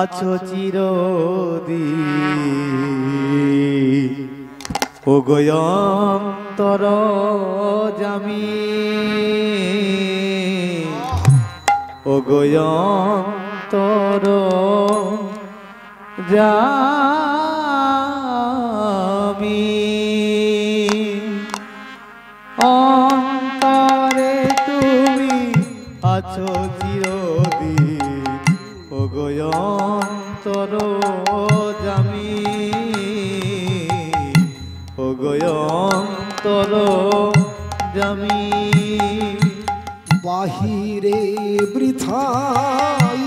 আছো চিরদিন ও গয়ন্তর জামি ও গয়ন্তর জামি অন্তরে তুমি আছো চিরদিন ও গয়ন্তর জামি ও গয়ন্তর জামি বাহিরে বৃথাই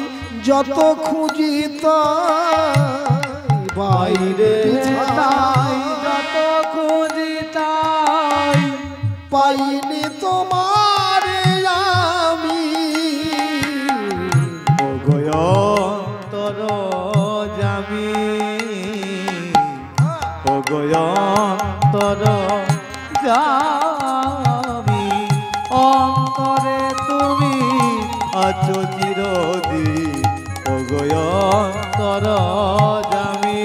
যত খুঁজি বাইরে তাই যত খুঁজি তাই পাইনি তোমার আমি ও গয়ন্তর জামি ও গয়ন্তর জামি অন্তরে তুমি আছো চিরদিন ও গয়ন্তর জামি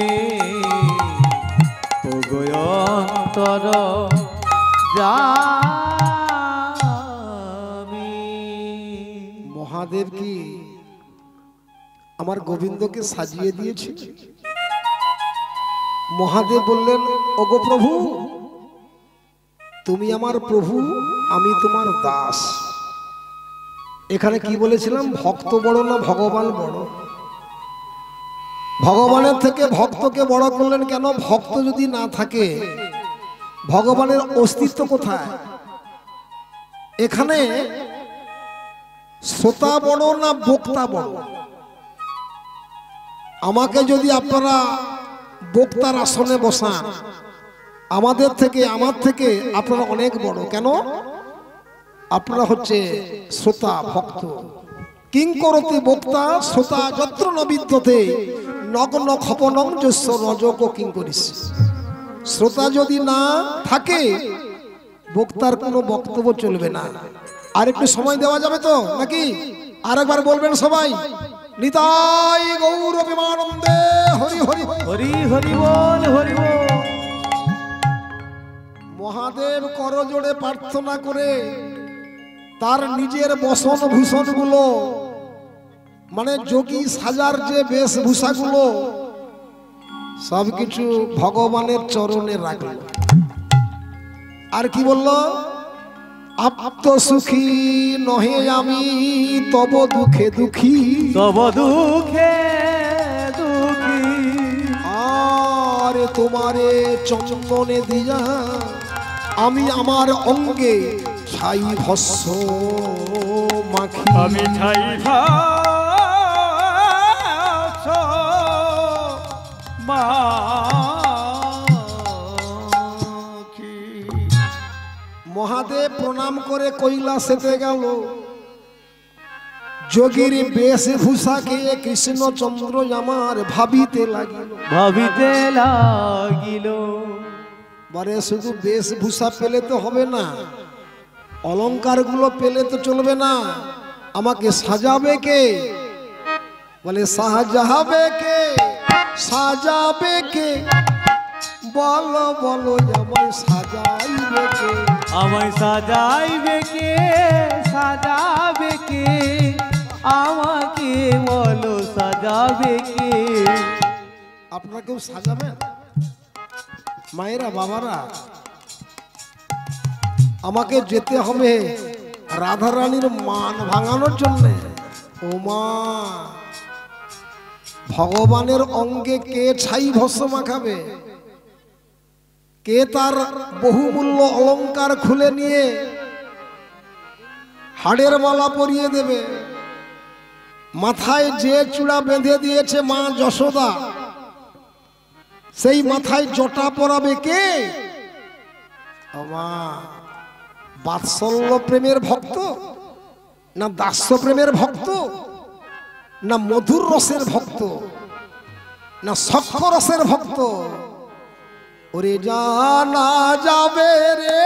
ও গয়ন্তর জামি। মহাদেব কি আমার গোবিন্দকে সাজিয়ে দিয়েছে। মহাদেব বললেন, ওগো প্রভু, তুমি আমার প্রভু, আমি তোমার দাস। এখানে কি বলেছিলাম, ভক্ত বড় না ভগবান বড়? ভগবানের থেকে ভক্তকে বড় করলেন কেন? ভক্ত যদি না থাকে ভগবানের অস্তিত্ব কোথায়? এখানে শ্রোতা বড় না বক্তা বড়? আমাকে যদি আপনারা বক্তার আসনে বসান, আমার থেকে আপনারা অনেক বড়। কেন? আপনারা হচ্ছে শ্রোতা ভক্ত। কিং করতে বক্তা শ্রোতা যত্র ন বিদ্যতে নগ্ন খপনং যস্য রজক কিং করিস। শ্রোতা যদি না থাকে বক্তার কোনো বক্তব্য চলবে না। আর একটু সময় দেওয়া যাবে তো নাকি? আরেকবার বলবেন সবাই, নিতাই গৌর প্রেমানন্দে হরি হরি হরি হরি বল হরি বল। মহাদেব করজোড়ে প্রার্থনা করে তার নিজের বসন ভূষণ গুলো, মানে যোগী সাজার যে বেশভূষাগুলো সবকিছু ভগবানের চরণে রাখল। আর কি বলল? আপ্ত সুখী নহে আমি তব দুঃখে দুঃখী, তব দুঃখে দুঃখী। আরে তোমারে চন্দনে দিয়া আমি আমার অঙ্গে ছাই ভস্য মাখি, আমি ছাই ভস্য মাখি। মহাদেব প্রণাম করে কৈলাসেতে গেল। যোগীর বেশভূষাকে কৃষ্ণচন্দ্র আমার ভাবিতে লাগিল। ভাবিতে লাগিল। বারে শুধু বেশভূষা পেলে তো হবে না, অলংকার গুলো পেলে তো চলবে না, আমাকে সাজাবে কে? বলে সাজাবে কে, সাজাবে কে, বলো বলো আমায় সাজাইবে কে? আমায় সাজাইবে কে, সাজাবে কে, আমাকে বলো সাজাবে কে? আপনারা কেউ সাজাবেন? মায়েরা বাবারা, আমাকে যেতে হবে রাধারানীর মান ভাঙানোর জন্য। ও মা, ভগবানের অঙ্গে কে ছাই ভস্য মাখাবে? কে তার বহুমূল্য অলংকার খুলে নিয়ে হাড়ের মালা পরিয়ে দেবে? মাথায় যে চূড়া বেঁধে দিয়েছে মা যশোদা, সেই মাথায় জটা পরাবে কে? বাৎসল্য প্রেমের ভক্ত, না দাস্য প্রেমের ভক্ত, না মধুর রসের ভক্ত, না সক্ষ রসের ভক্ত? ওরে জানা যাবে রে,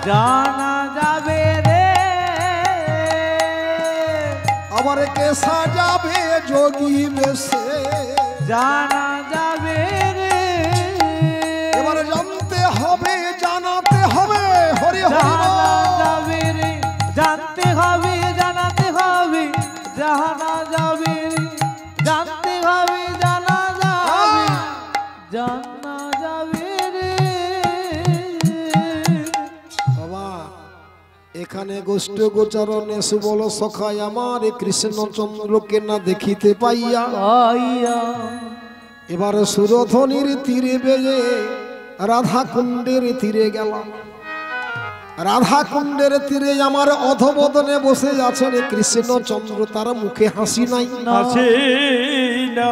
জানা যাবে রে, আমারে সাজাবে যোগী বেশে। জানা যাবে রে, এবারে জানতে হবে জানাতে হবে হরি হরি জানা বল। যাবে রে, জানতে হবে জানাতে হবে, জানা যাবে রে, জানতে হবে জানা যাবে, জানা যাবে রে। বাবা এখানে গোষ্ঠ গোচারণে সুবল সখায় আমার কৃষ্ণচন্দ্রকে না দেখিতে পাইয়া আইয়া এবার সুরধনির তীরে বেয়ে রাধা কুণ্ডের তীরে গেলাম। রাধা কুণ্ডের তীরে আমার অধবদনে বসে আছেন কৃষ্ণচন্দ্র, তার মুখে হাসি নাই। আছে না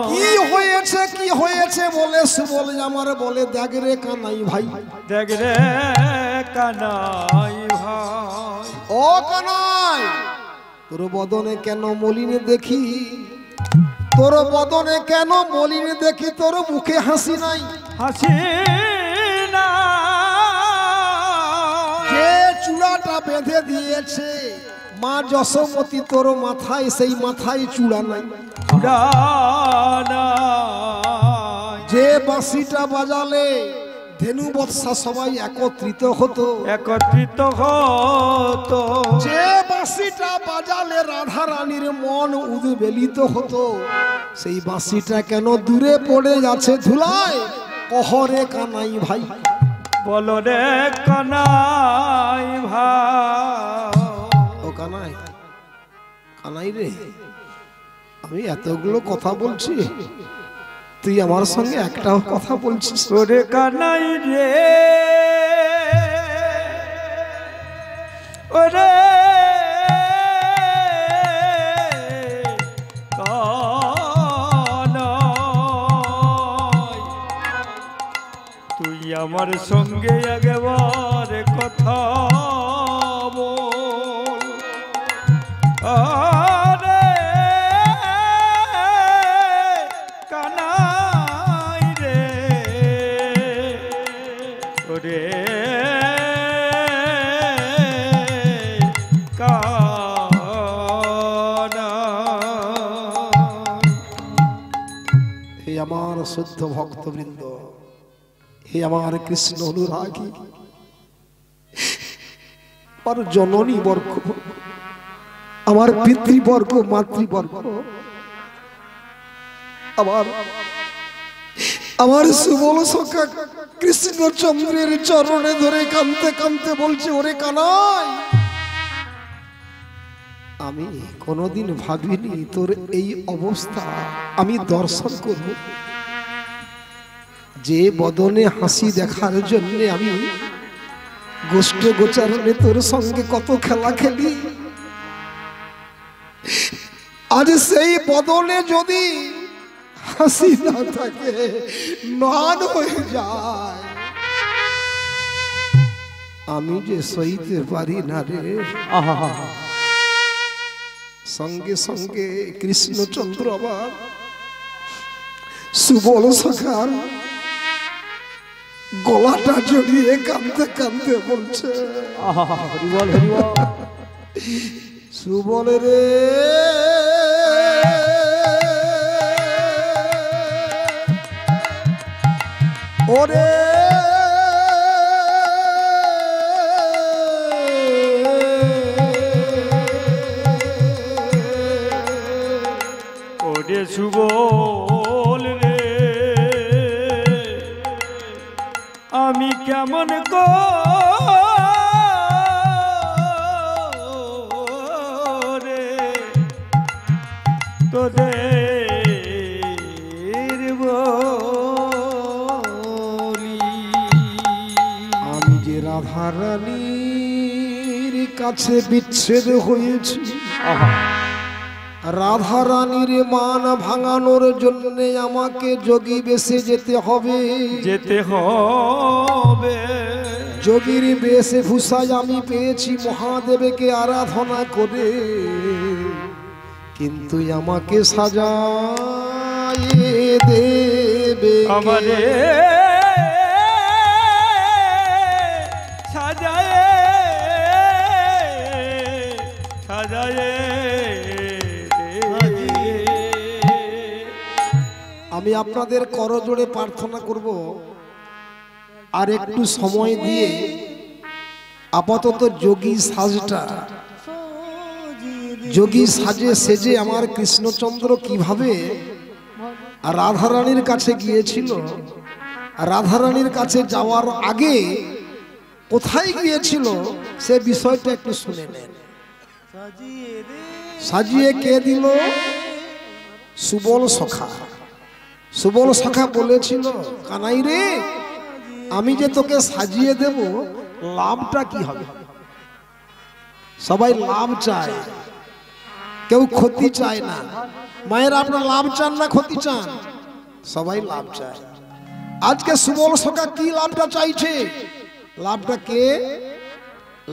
কি হয়েছে কি হয়েছে বলে সুবল আমার বলে দেখ রে কানাই ভাই, দেখ রে কানাই ভাই, ও কানাই তোর বদনে কেন মলিনে দেখি, তোর বদনে কেন মলিনে দেখি, তোর মুখে হাসি নাই। হাসি না যে চূড়াটা বেঁধে দিয়েছে মা যশোমতী তোর মাথায়, সেই মাথায় চূড়া নাই। নাই, যে বাঁশিটা বাজালে ধেনু বৎসা সবাই একত্রিত হতো, একত্রিত হতো, যে বাঁশিটা বাজালে রাধা রানীর মন উদ্বেলিত হতো, সেই বাঁশিটা কেন দূরে পড়ে যাচ্ছে ধুলায়। কহরে কানাই ভাই, বলো রে কানাই ভাই। ও কানাই, কানাই রে আমি এতগুলো কথা বলছি, তুই আমার সঙ্গে একটাও কথা বলছিস? ওরে কানাই রে, ওরে কানাই, তুই আমার সঙ্গে একবার কথা বল। আরে কানাই রে, ওরে কানাই। হে আমার শুদ্ধ ভক্তবৃন্দ, হে আমার কৃষ্ণ অনুরাগী, আমার জননী বর্গ, আমার পিতৃবর্গ মাতৃবর্গ, আমার সুবল সখা কৃষ্ণচন্দ্রের চরণে ধরে কাঁদতে কাঁদতে বলছে, ওরে কানাই আমি কোনোদিন ভাবিনি তোর এই অবস্থা আমি দর্শন করব। যে বদনে হাসি দেখার জন্য আমি গোষ্ঠ গোচারণে তোর সঙ্গে কত খেলা খেলি, আজ সেই বদনে যদি হাসি না থাকে, ম্লান হয়ে যায়, আমি যে সইতে পারি না রে। আহা, সঙ্গে সঙ্গে কৃষ্ণচন্দ্র আবার সুবল সখার গলাটা জড়িয়ে কাঁদতে কাঁদতে বলছে, আহা, হরিবল হরিবল। সুবল রে ওরে ওরে সুবল রে, আমি কেমন করে তোদের বলি। আমি যে রাধা রানীর কাছে বিচ্ছেদ হয়েছি, আহা, রাধা রানীর মান ভাঙানোর জন্য আমাকে যোগী বেশে যেতে হবে, যেতে হবে। যোগীর বেশভূষায় আমি পেয়েছি মহাদেবকে আরাধনা করে, কিন্তু আমাকে সাজাইয়ে দেবে আমারে সাজায়ে সাজায়ে আমি আপনাদের করজোড়ে প্রার্থনা করব আর একটু সময় দিয়ে আপাতত যোগী সাজটা যোগী সাজে সেজে আমার কৃষ্ণচন্দ্র কিভাবে রাধারানীর কাছে গিয়েছিল, রাধারানীর কাছে যাওয়ার আগে কোথায় গিয়েছিল সে বিষয়টা একটু শুনে নেন। সাজিয়ে কে দিল? সুবল সখা। সুবল সখা বলেছিল, কানাই রে, আমি যে তোকে সাজিয়ে দেব, লাভটা কি হবে? সবাই লাভ চায়, কেউ ক্ষতি চায় না। মায়ের আপনার লাভ চান না ক্ষতি চান? সবাই লাভ চায়। আজকে সুবল সখা কি লাভটা চাইছে?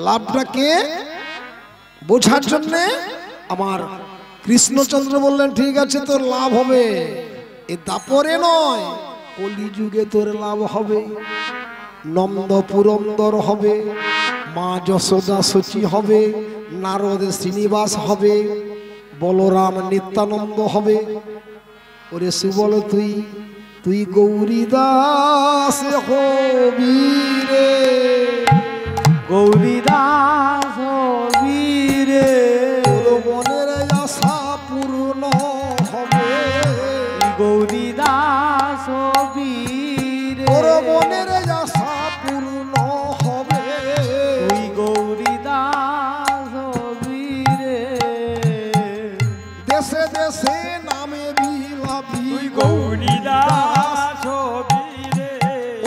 লাভটাকে বোঝার জন্য আমার কৃষ্ণচন্দ্র বললেন, ঠিক আছে তোর লাভ হবে, এ দাপরে নয়, কলিযুগে তোর লাভ হবে। নন্দ পুরন্দর হবে, মা যশোদা সচি হবে, নারদ শ্রীনিবাস হবে, বলরাম নিত্যানন্দ হবে। ওরে সুবল তুই গৌরী দাস হবি রে, গৌরী দাস বীরে, তোর মনের আশা পূর্ণ হবে। গৌরী দাস বীরে, তোর মনের আশা পূর্ণ হবে। তুই গৌরী দাস বীরে, দেশে দেশে নামে বিলাবি গৌরী দাস বীরে,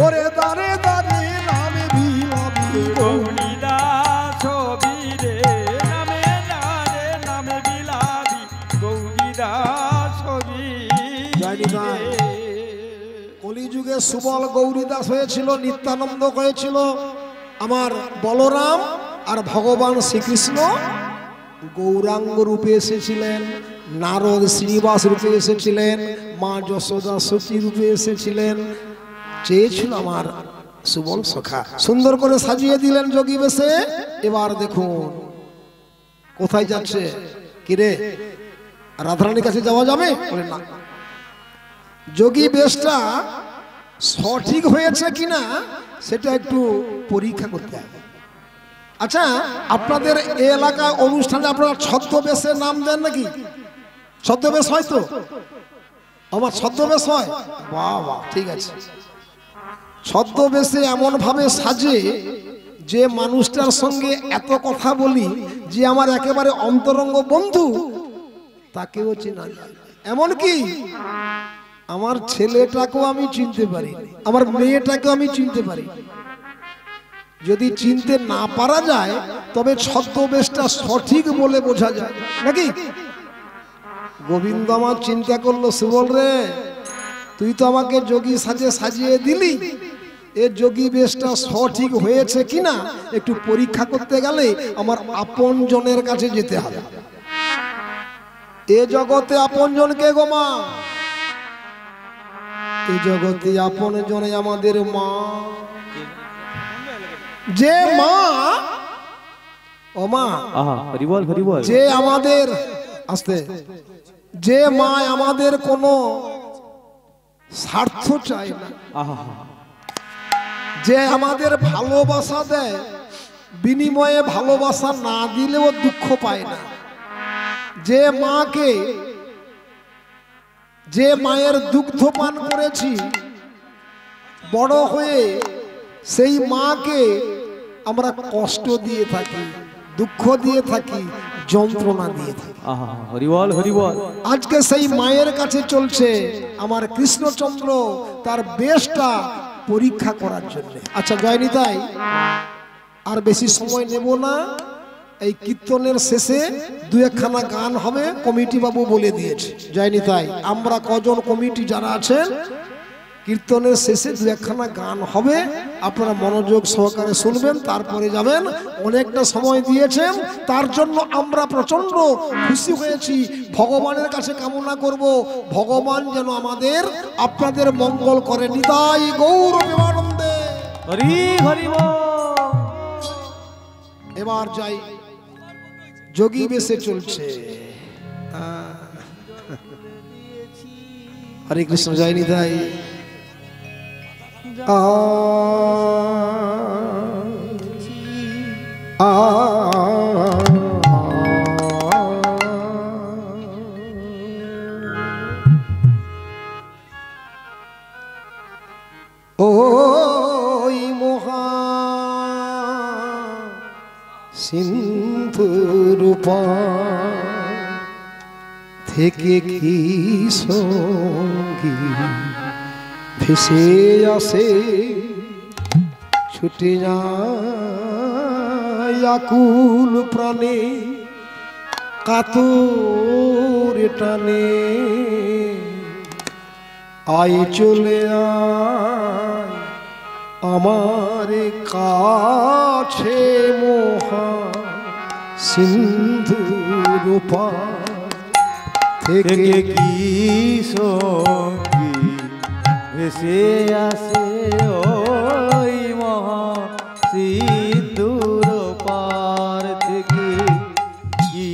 ওরে দারে দারে নামে বিলাবি গৌরী দাস বীরে, নামে নামে বিলাবি গৌরী দাস বীরে। কলিযুগে সুবল গৌরীদাস হয়েছিল, নিত্যানন্দ হয়েছিল আমার বলরাম, আর ভগবান শ্রীকৃষ্ণ গৌরাঙ্গ রূপে এসেছিলেন, নারদ শ্রীনিবাস রূপে এসেছিলেন, মা যশোদা সচী রূপে এসেছিলেন। চেয়েছিল আমার সুবল সখা, সুন্দর করে সাজিয়ে দিলেন যোগী বেশে। এবার দেখুন কোথায় যাচ্ছে। কিরে, রাধারানীর কাছে যাওয়া যাবে? বলে না। যোগী বেশটা সঠিক হয়েছে কিনা সেটা একটু পরীক্ষা করতে হবে। আচ্ছা, আপনাদের এই এলাকায় অনুষ্ঠানে আপনারা ছদ্মবেশের নাম দেন নাকি? ছদ্মবেশ হয় তো? আমার ছদ্মবেশ হয়? বাহ বাহ, ঠিক আছে। ছদ্মবেশে এমন ভাবে সাজে যে মানুষটার সঙ্গে এত কথা বলি যে আমার একেবারে অন্তরঙ্গ বন্ধু, তাকেও চেনা যায়। এমনকি আমার ছেলেটাকেও আমি চিনতে পারি, আমার মেয়েটাকেও আমি চিনতে পারি। যদি চিনতে না পারা যায় তবে ছদ্মবেশটা সঠিক বলে বোঝা যায় নাকি? গোবিন্দ আমার চিন্তা করলো, সুবল রে, তুই তো আমাকে যোগী সাজে সাজিয়ে দিলি, এ যোগী বেশটা সঠিক হয়েছে কিনা একটু পরীক্ষা করতে গেলে আমার আপন জনের কাছে যেতে হবে। এ জগতে আপন জন কে গো মা? এই জগতে আপন জনে আমাদের মা। যে মা, ও মা, হরিবল হরিবল, যে আমাদের আস্তে, যে মা আমাদের কোনো স্বার্থ চায় না, যে আমাদের ভালোবাসা দেয়, বিনিময়ে ভালোবাসা না দিলেও দুঃখ পায় না, যে মাকে, যে মায়ের দুগ্ধ পান করেছি বড় হয়ে, সেই মাকে আমরা কষ্ট দিয়ে থাকি, দুঃখ দিয়ে থাকি, যন্ত্রণা দিয়ে থাকি। হরিবল হরিবল। আজকে সেই মায়ের কাছে চলছে আমার কৃষ্ণচন্দ্র তার বেশটা পরীক্ষা করার জন্য। আচ্ছা জয়নিতাই, আর বেশি সময় নেব না। এই কীর্তনের শেষে দু একখানা গান হবে, কমিটি বাবু বলে দিয়েছে। জয়নিতাই, আমরা কজন কমিটি যারা আছেন, কীর্তনের শেষে দু একখানা গান হবে, আপনারা মনোযোগ সহকারে শুনবেন, তারপরে যাবেন। অনেকটা সময় দিয়েছেন, তার জন্য আমরা প্রচন্ড খুশি হয়েছি। ভগবানের কাছে কামনা করব ভগবান যেন আমাদের আপনাদের মঙ্গল করে। নিতাই গৌর প্রেমানন্দে হরি হরি বল। এবার যাই, যোগী বেশে চলছে। হরে কৃষ্ণ জয় নিতাই। ওই মহা সিন্ধুর পার থেকে কি সঙ্গী ভেসে আসে, ছুটে যায় আকুল প্রাণে, কাতর টানে, আয় চলে আয় আমার কাছে মহা সিন্ধুর পার থেকে কি সঙ্গী ভেসে আসে, ওই মহা সিন্ধুর পার থেকে কি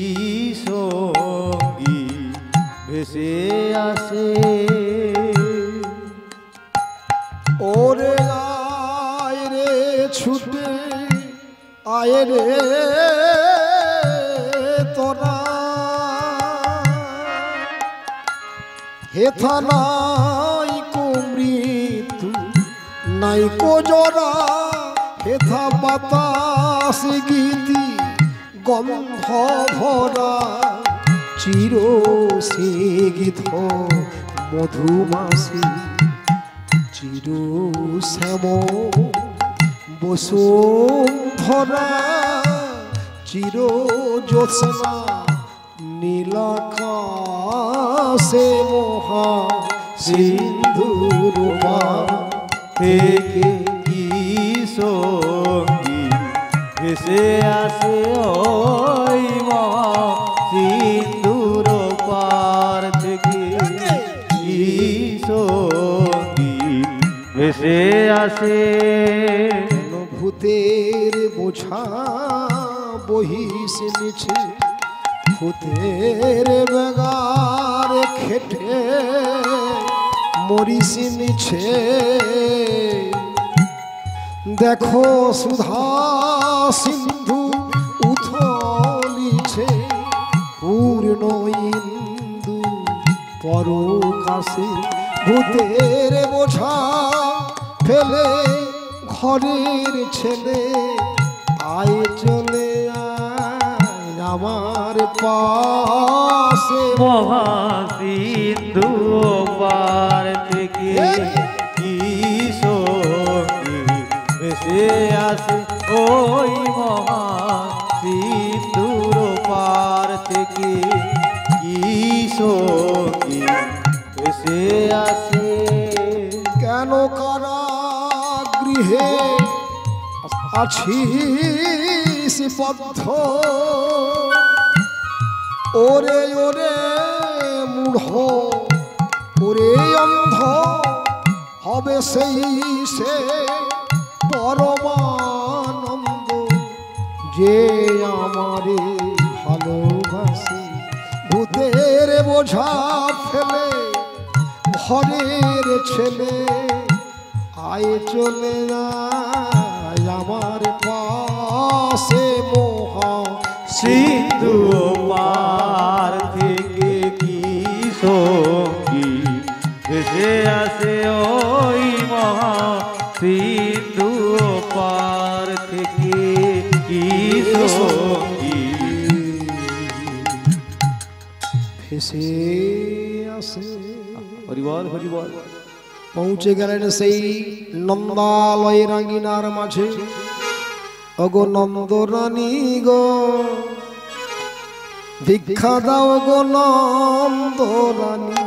সঙ্গী ভেসে আসে। ওরে আয় রে ছুটে আয় রে তোরা, হেথা নাই কো মৃত্যু নাই কো জরা, হেথা বাতাস গীতি গন্ধ ভরা, চির স্নিগ্ধ মধুমাসি, চির শ্যাম বসুন্ধরা, চির জ্যোৎস্না নীলাকাশে মহা সিন্ধুর পার থেকে কি সঙ্গী ভেসে আসে, ওই মহা সিন্ধুর পার থেকে কি সঙ্গী ভেসে আসে। ভূতের বোঝা বহিস নিছে, ভূতের বেগার খেটে মরিস নিছে, দেখো সুধা সিন্ধু উথলিছে, পূর্ণ ইন্দু পরকাশে, ভূতের বোঝা ফেলে ঘরের ছেলে, আয় চলে আয় আমার পাশে মহা সিন্ধু পার থেকে কি সঙ্গী ভেসে আসে, ওই মহা সিন্ধুর পার থেকে কি সঙ্গী ভেসে আসে। কেন কারাগৃহে আছিস বদ্ধ, ওরে ওরে মূঢ় ওরে অন্ধ, হবে সেই সে পরমানন্দ, যে আমারে ভালোবাসে, ভূতের বোঝা ফেলে ঘরের ছেলে, আয় চলে আয় আমার পাশে মহা সিন্ধু পার থেকে কি সঙ্গী ভেসে আসে, ওই মহা সিন্ধু পার থেকে কি সঙ্গী ভেসে আসে। হরি বল হরি বল। পৌঁছে গেলেন সেই নন্দালয় রাঙ্গিনার মাঝে, অগো নন্দরানী গো ভিক্ষা দাও গো নন্দরানী,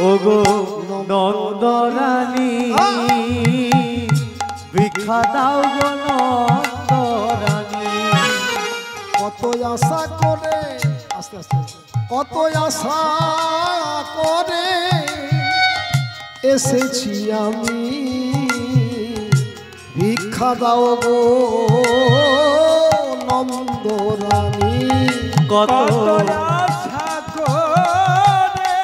ওগো নন্দরানী ভিক্ষা দাও গো নন্দরানী, কত আশা করে আস্তে আস্তে কত আশা করে এসেছি আমি, ভিক্ষা দাও গো নন্দরানী, কত আশা করে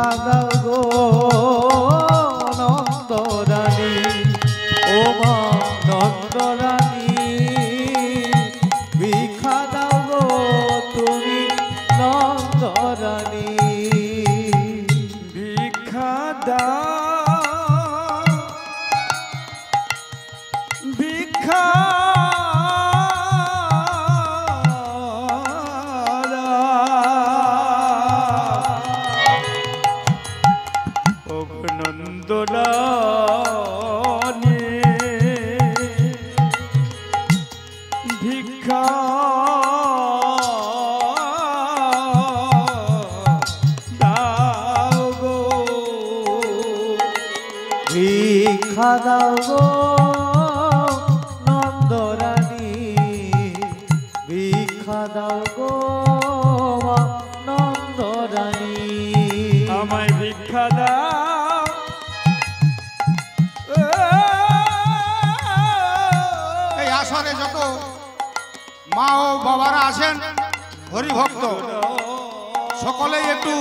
ভিক্ষা দাও গো নন্দরানী ও মা নন্দরানী ভিক্ষা দাও গো তুমি নন্দরানী ভিক্ষা দাও ভিক্ষা নন্দরানী ভিক্ষা দাও গো ভিক্ষা দাও গো নন্দরানী ভিক্ষা দাও গো মা নন্দরানী আমায় ভিক্ষা দাও এই আসরে যত মা ও বাবারা আছেন হরিভক্ত সকলেই একটু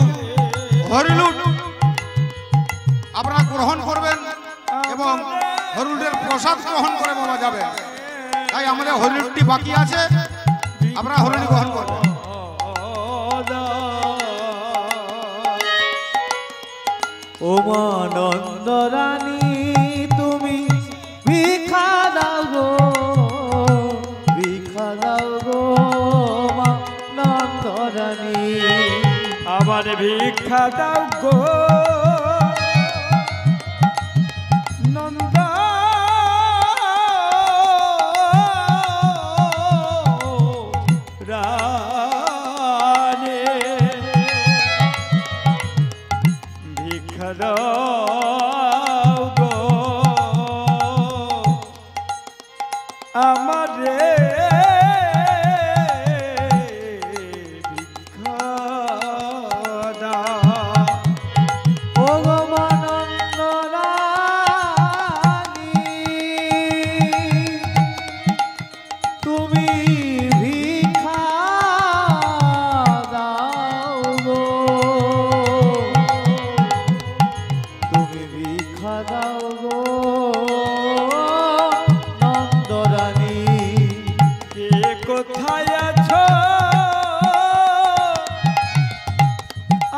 হরিলুট আপনারা গ্রহণ করবেন এবং হরিলুটের প্রসাদ গ্রহণ করে বাবা যাবেন। তাই আমাদের হরিলুটটি বাকি আছে, আপনারা হরিলুট গ্রহণ করবেন। ও মা নন্দরানী তুমি ভিক্ষা দাও গো ভিক্ষা দাও গো মা নন্দরানী আমার ভিক্ষা দাও গো নন্দা রানে ভিক্ষা দাও গো আমারে ভিক্ষা দাও ও গো মা নন্দরানী তুমি ভিক্ষা দাও গো তুমি ভিক্ষা দাও গো নন্দরানী কে কোথায় আছো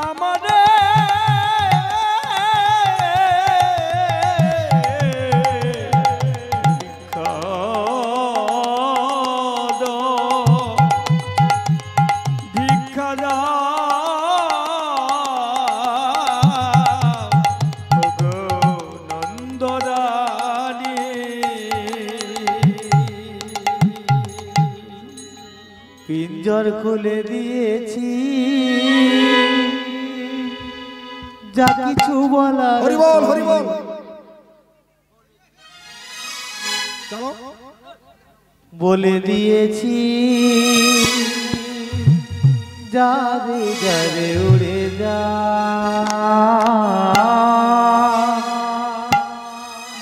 আমারে ভিক্ষা দাও ভিক্ষা দাও ওগো নন্দরানী পিঞ্জর খুলে দিয়েছি যা কিছু বলার হরি বল হরি বল। চলো বলে দিয়েছি যা রে যা রে উড়ে যা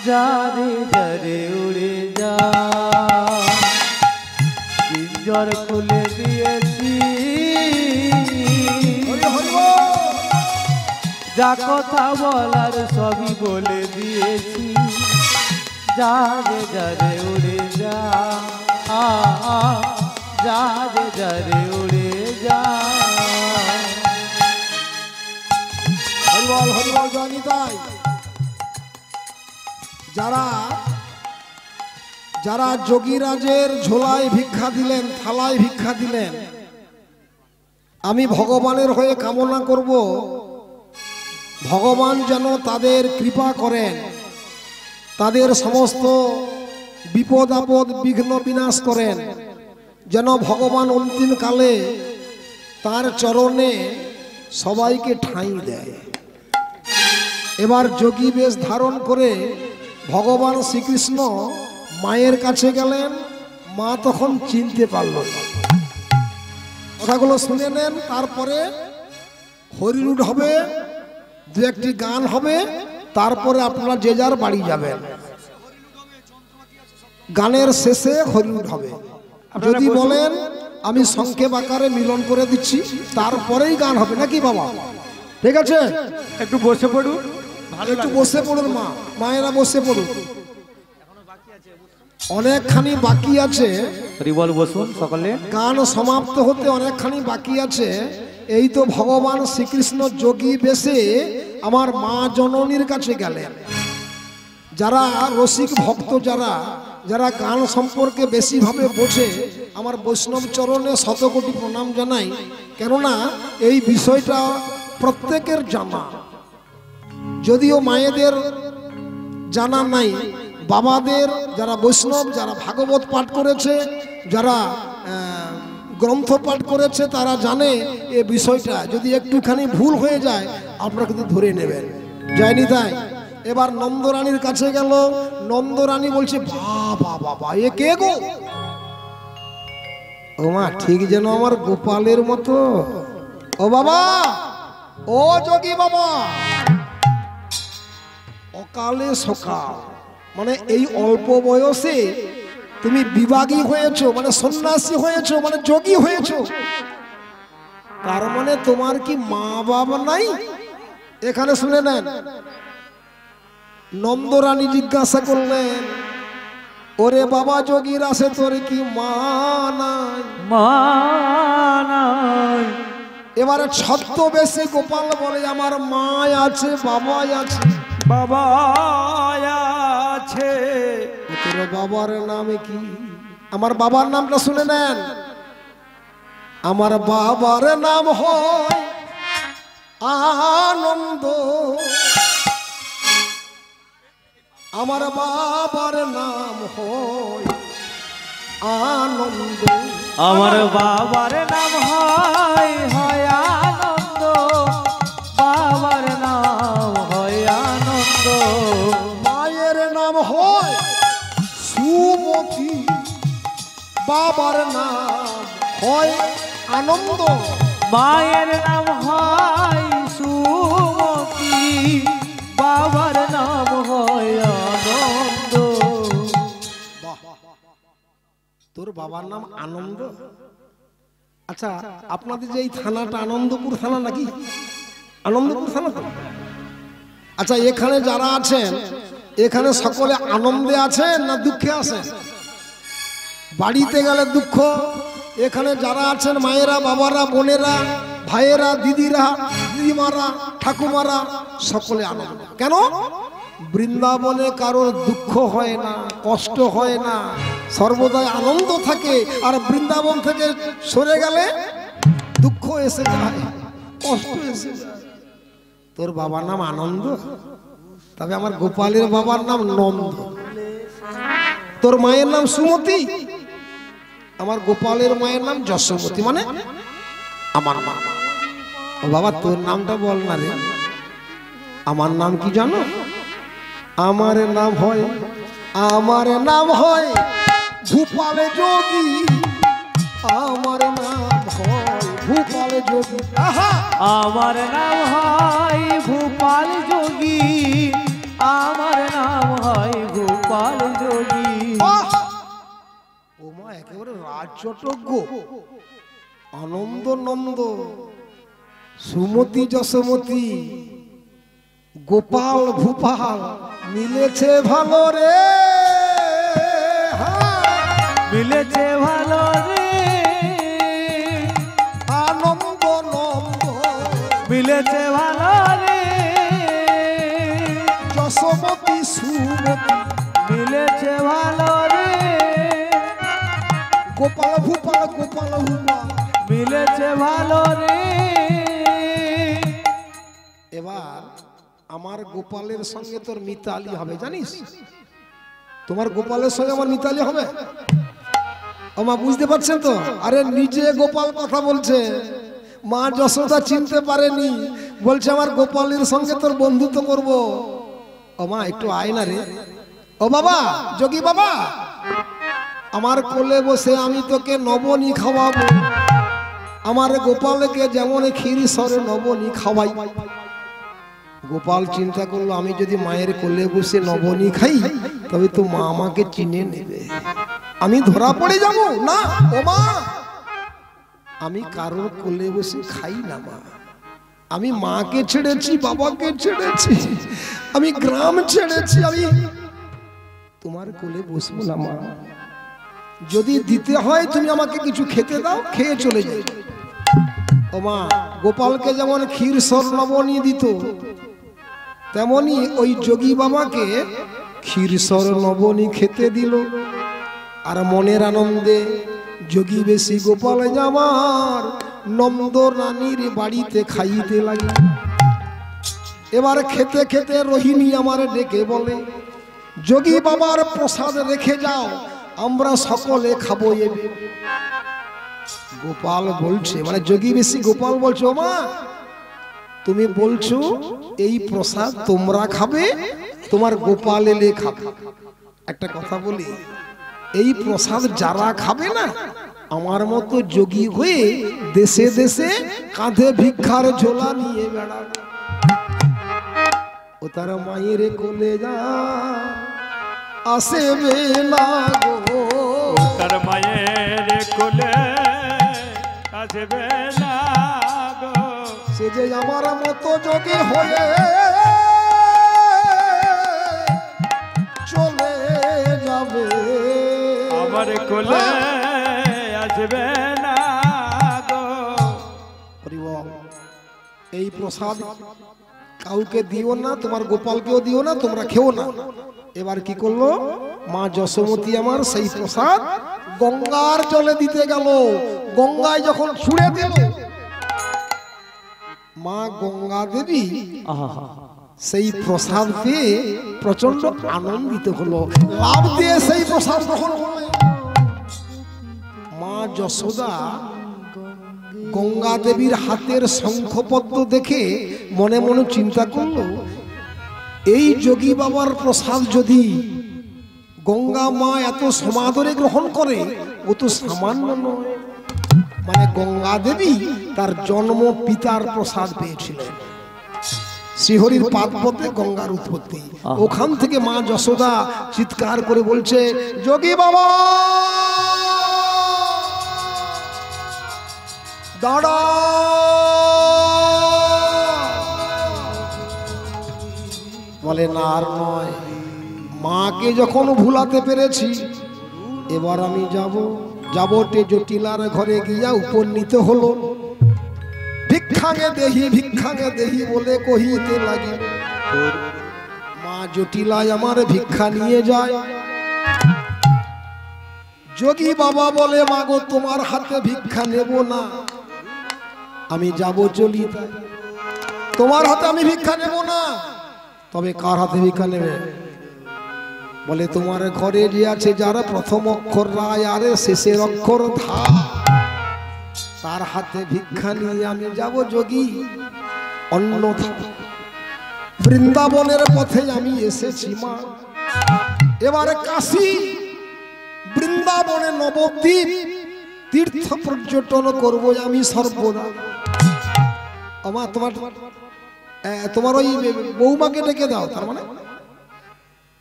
যা রে যা রে উড়ে যা পিঞ্জর খুলে দিয়েছি হরি হরি বল। যা কথা বলার সবই বলে দিয়েছি যা রে যা রে উড়ে যা যা রে যা রে উড়ে যা হরি বল জানি তাই। যারা যারা যোগীরাজের ঝোলায় ভিক্ষা দিলেন, থালায় ভিক্ষা দিলেন, আমি ভগবানের হয়ে কামনা করব ভগবান যেন তাদের কৃপা করেন, তাদের সমস্ত বিপদ আপদ বিঘ্ন বিনাশ করেন, যেন ভগবান অন্তিম কালে তার চরণে সবাইকে ঠাঁই দেয়। এবার যোগী বেশ ধারণ করে ভগবান শ্রীকৃষ্ণ মায়ের কাছে গেলেন, মা তখন চিনতে পারল না। কথাগুলো শুনে নেন, তারপরে হরিলুট হবে, দু একটি গান হবে, তারপরে আপনারা যে যার বাড়ি যাবেন। গানের শেষে হরিলুট হবে। যদি বলেন আমি সংক্ষেপ আকারে মিলন করে দিচ্ছি, তারপরেই গান হবে নাকি বাবা? ঠিক আছে, একটু বসে পড়ুন, ভালো একটু লাগবে। বসে পড়ুন মা, মায়েরা বসে পড়ুন। অনেকখানি বাকি আছে, হরিবল বসুন সকলে। গান সমাপ্ত হতে অনেকখানি বাকি আছে। এই তো ভগবান শ্রীকৃষ্ণ যোগী বেশে আমার মা জননীর কাছে গেলেন। যারা রসিক ভক্ত, যারা যারা গান সম্পর্কে বেশিভাবে বোঝে, আমার বৈষ্ণব চরণে শতকোটি প্রণাম জানাই। কেননা এই বিষয়টা প্রত্যেকের জানা, যদিও মায়েদের জানা নাই। বাবাদের, যারা বৈষ্ণব, যারা ভাগবত পাঠ করেছে, যারা গ্রন্থ পাঠ করেছে, তারা জানে এই বিষয়টা। যদি একটুখানি ভুল হয়ে যায় আপনারা কিন্তু ধরে নেবেন। যায়নি তাই এবার নন্দরানীর কাছে গেল। নন্দরানী বলছে, বাবা বাবা, এ কে গো? ও মা, ঠিক যেন আমার গোপালের মতো। ও বাবা, ও যোগী বাবা, অকালে সকাল, মানে এই অল্প বয়সে তুমি বিভাগী হয়েছো, মানে সন্ন্যাসী হয়েছো, মানে যোগী হয়েছো। তার মানে তোমার কি মা বাবা নাই? এখানে শুনে নেন। নন্দরানী জিজ্ঞাসা করলেন, ওরে বাবা যোগীর আছে, তোর কি মা নাই? মা নাই। এবারে ছদ্মবেশে গোপাল বলে, আমার মা আছে, বাবা আছে। বাবা আছে। তোর বাবার নাম কি? আমার বাবার নামটা শুনে নেন। আমার বাবার নাম হয় আনন্দ। আমার বাবার নাম হয় আনন্দ। আমার বাবার নাম হয় আনন্দ। বাবার নাম হয় আনন্দ। মায়ের নাম হয় সুমতি। বাবার নাম হয় আনন্দ। মায়ের নাম হয় সুমতি। বাবার নাম হয় আনন্দ। তোর বাবার নাম আনন্দ? আচ্ছা, আপনাদের যে এই থানাটা আনন্দপুর থানা নাকি? আনন্দপুর থানা তো? আচ্ছা, এখানে যারা আছেন, এখানে সকলে আনন্দে আছেন না দুঃখে আছেন? বাড়িতে গেলে দুঃখ, এখানে যারা আছেন মায়েরা, বাবারা, বোনেরা, ভাইয়েরা, দিদিরা, দিদিমারা, ঠাকুমারা, সকলে আনন্দ। কেন? বৃন্দাবনে কারোর দুঃখ হয় না, কষ্ট হয় না, সর্বদাই আনন্দ থাকে। আর বৃন্দাবন থেকে সরে গেলে দুঃখ এসে যায়, কষ্ট এসে যায়। তোর বাবার নাম আনন্দ, তবে আমার গোপালের বাবার নাম নন্দ। তোর মায়ের নাম সুমতি, আমার গোপালের মায়ের নাম যশোমতি, মানে আমার মা। ও বাবা, তোর নামটা বল না রে। আমার নাম কি জানো? আমার নাম হয় ভূপাল যোগী। আমার নাম হয় ভূপাল যোগী। আহা, আমার নাম হয় ভূপাল যোগী। আমার নাম হয় ভূপাল যোগী। আহ! ও মা, একেবারে রাজচটজ্ঞ। আনন্দ নন্দ, সুমতি যশোমতি, গোপাল ভূপাল মিলেছে ভালো রে। মিলেছে ভালো রে। আনন্দ নন্দ মিলেছে ভালো রে। যশোমতি সুমতি মিলেছে ভালো রে। গোপাল ভূপাল, গোপাল ভূপাল মিলেছে ভালো রে। এবার আমার গোপালের সঙ্গে তোর মিতালি হবে, জানিস? তোমার গোপালের সঙ্গে আমার মিতালি হবে। মা, বুঝতে পারছেন তো? আরে নিজে গোপাল কথা বলছে, মা যশোদা চিনতে পারেনি, বলছে আমার গোপালের সঙ্গে তোর বন্ধুত্ব করব। ও মা, একটু আয় না রে। ও বাবা যোগী বাবা, আমার কোলে বসে আমি তোকে নবনী খাওয়াবো। আমার গোপালকে যেমন ক্ষীর সরে নবনী খাওয়াই। গোপাল চিন্তা করলো, আমি যদি মায়ের কোলে বসে নবনী খাই তবে তো মা আমাকে চিনে নেবে, আমি ধরা পড়ে যাব না। ও মা, আমি কারোর কোলে বসে খাই না মা। আমি মাকে ছেড়েছি, বাবাকে ছেড়েছি, আমি গ্রাম ছেড়েছি, আমি তোমার কোলে বসবো না মা। যদি দিতে হয় তুমি আমাকে কিছু খেতে দাও, খেয়ে চলে যাই। ও মা, গোপালকে যেমন ক্ষীর স্বর্ণবনী দিত, তেমনি ওই যোগী বাবাকে ক্ষীর স্বর্ণবনী খেতে দিল। আর মনের আনন্দে যোগী বেশি গোপাল জামার নন্দ রানীর বাড়িতে খাইতে লাগে। এবার খেতে খেতে রোহিণী আমার ডেকে বলে, যোগী বাবার প্রসাদ রেখে যাও, আমরা সকলে খাবো। এবে গোপাল বলছে, মানে যোগী বেশি গোপাল বলছে, ও মা তুমি বলছো এই প্রসাদ তোমরা খাবে, তোমার গোপাল এলে খাবে। একটা কথা বলি, এই প্রসাদ যারা খাবে না, আমার মতো যোগী হয়ে দেশে দেশে কাঁধে ভিক্ষার ঝোলা নিয়ে বেড়াবে। ও তার মায়ের কোলে যা আসবে না গো, তার মায়ের কোলে আসবে না গো, সে যে আমার মতো যোগী হয়ে চলে যাবে, আমার কোলে আসবে না গো। এই প্রসাদ কাউকে দিও না, তোমার গোপালকেও দিও না, তোমরা খেও না। এবার কি করলো মা যশোমতী আমার, সেই প্রসাদ গঙ্গার জলে দিতে গেল। গঙ্গায় যখন ছুঁড়ে দিল, মা গঙ্গা দেবী সেই প্রসাদ পেয়ে প্রচন্ড আনন্দিত হলো, লাভ দিয়ে সেই প্রসাদ গ্রহণ করলেন। মা যশোদা গঙ্গা দেবীর হাতের শঙ্খপদ্ম দেখে মনে মনে চিন্তা করলো, এই যোগী বাবার প্রসাদ যদি গঙ্গা মা এত সমাদরে গ্রহণ করে, ও তো সামান্য নয়। মানে গঙ্গা দেবী তার জন্ম পিতার প্রসাদ পেয়েছিলেন। শ্রীহরির পাদপথে গঙ্গার উৎপত্তি। ওখান থেকে মা যশোদা চিৎকার করে বলছে, যোগী বাবা দাঁড়া। বলে না আর নয়, মাকে যখন ভুলাতে পেরেছি, এবার আমি যাবটে জটিলার ঘরে গিয়া উপনীত হলো। ভিক্ষাঙ্গে দেহি বলে কহিতে লাগি। মা জটিলায় আমার ভিক্ষা নিয়ে যায়। যোগী বাবা বলে, মাগো তোমার হাতে ভিক্ষা নেব না, আমি যাব চলি, তোমার হাতে আমি ভিক্ষা নেব না। তবে কার হাতে ভিক্ষা নেবে? বলে তোমার ঘরে যে আছে, যার প্রথম অক্ষর রায় আর শেষের অক্ষর ধা, তার হাতে ভিক্ষা নিয়ে আমি যাব যোগী। অন্যথা বৃন্দাবনের পথে আমি এসেছি মা, এবারে কাশী বৃন্দাবনে নবদ্বীপ তীর্থ পর্যটন করব আমি সর্বদা। আমার তোমার ওই বৌমাকে ডেকে দাও। তার মানে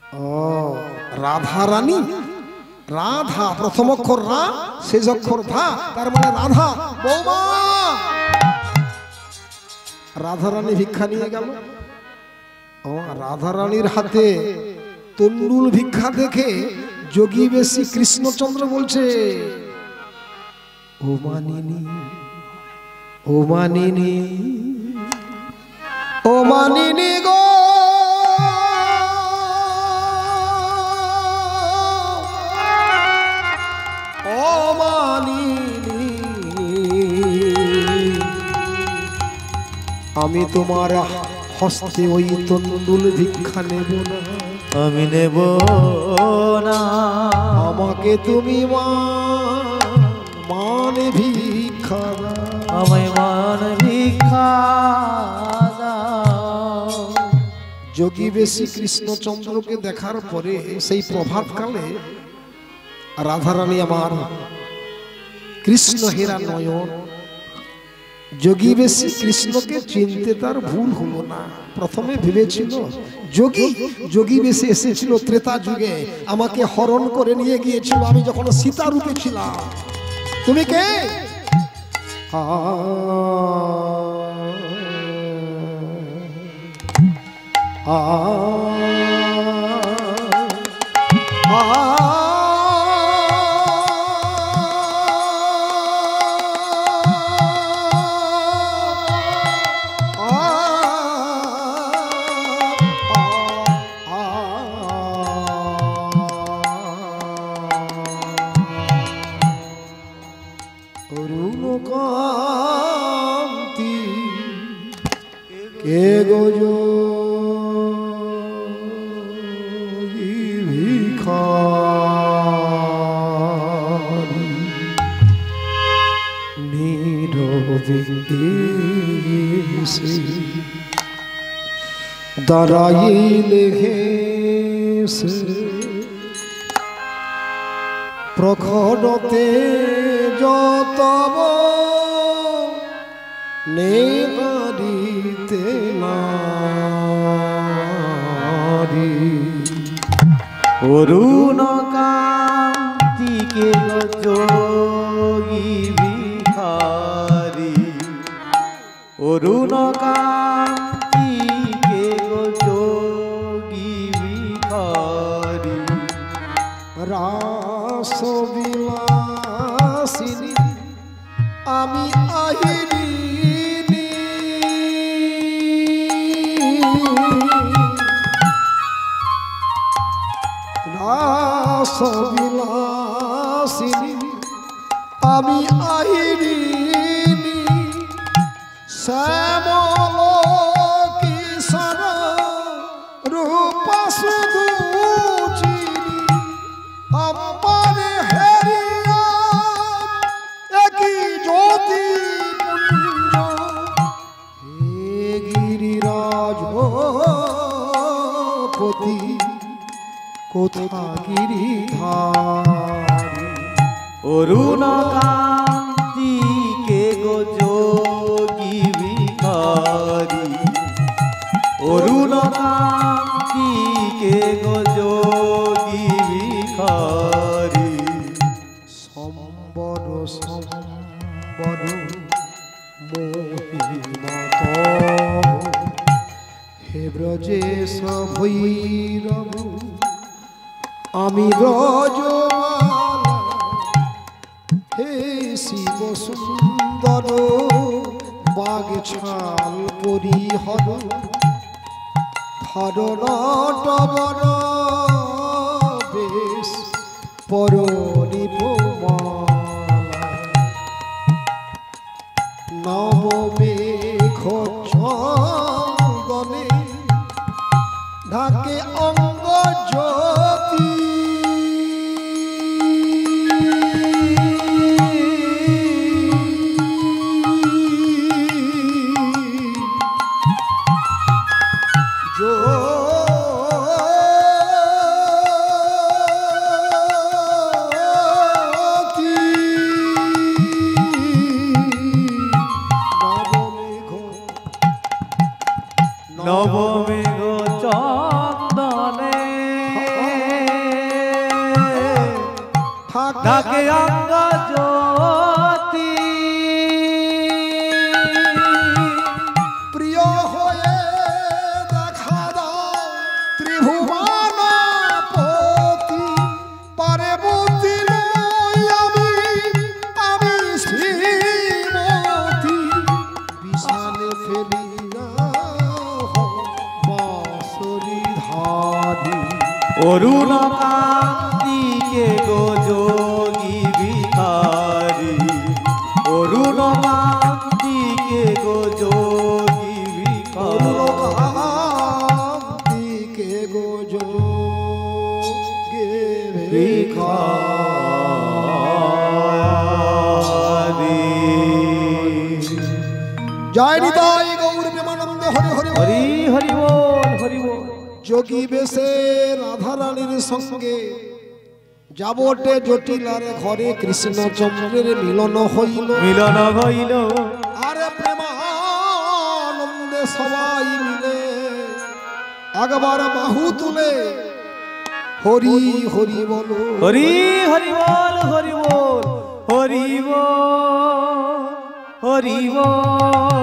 ও রাধা রানী, রাধা প্রথম অক্ষর রা, শেষ অক্ষর ধা, তার মানে রাধা। বৌমা, রাধা রানী ভিক্ষা নিয়ে গেল। ও রাধা রানীর হাতে তন্ডুল ভিক্ষা দেখে যোগী বেশি কৃষ্ণচন্দ্র বলছে, ও মানিনী, ও মানিনী, ও মানিনী গো, ও মানিনী, আমি তোমার হস্তে ওই তন্ডুল ভিক্ষা নেব না, আমি নেব না, আমাকে তুমি মানে ভিক্ষা দাও, আমায় মান ভিক্ষা দাও। যোগী বেশি কৃষ্ণচন্দ্রকে দেখার পরে সেই প্রভাতকালে রাধারানী আমার কৃষ্ণ হেরা নয়ন, যোগী বেশি কৃষ্ণকে চিনতে তার ভুল হলো না। প্রথমে ভেবেছিল যোগী বেশি এসেছিল ত্রেতা যুগে, আমাকে হরণ করে নিয়ে গিয়েছিল আমি যখন সীতা রূপে ছিলাম। তুমি কে? কান্তি কে গোজো ভিখারি নীরবে এসে দাঁড়াইলে হেসে প্রখরতে যতব নেহারিতে নারী অরুণ কান্তিকে যোগী ভিখারি অরুণ কান্তিকে যোগী ভিখারি রাসবিলাসিনী আমি আহিরিনী রাসবিলাসিনী আমি আহিরিনী শ্যামল কিশোর রূপা শুধু চিনি আমারে হেরিয়া একই জ্যোতি পুঞ্জ হে গিরিরাজ পতি কোথা গিরিধারী অরুণ কান্তিকে যোগী ভিখারি অরুণ কান্তিকে যোগী ভিখারি সম্বর সম্বর মোহিমত হে ব্রজেশ ভৈরব আমি ব্রজমালা হে শিব সুন্দর বাগ ছাল পরিহর ধর নটবর বেশ পরিপমালা নবমেঘ চন্দনে ঢাকে অঙ্গ জ্যোতি নবমেঘ চন্দনে ঢাকে অঙ্গ জ্যোতি প্রিয় হয়ে দেখা দাও ত্রিভুবন পতি পারে বুদ্ধি নই আমি শ্রীমতী বিশালে ফেলি বাঁশরি ধারি অরুণ কান্তিকে যোগী ভিখারি অরুণ কান্তিকে যোগী ভিখারি দিকে গোজো গে ভিখারি জয় নিতাই গৌর প্রেমানন্দ হরি হরি হরি হরি বল হরি বল যোগী বেশে রাধারানীর সঙ্গে যাবটে জটিলার ঘরে কৃষ্ণচন্দ্রের মিলন হইল মিলন হইল আরে প্রেমানন্দে সবাই মিলে একবার বাহু তুলে হরি হরি বলো হরি হরি বল হরি বল হরি বল হরি বল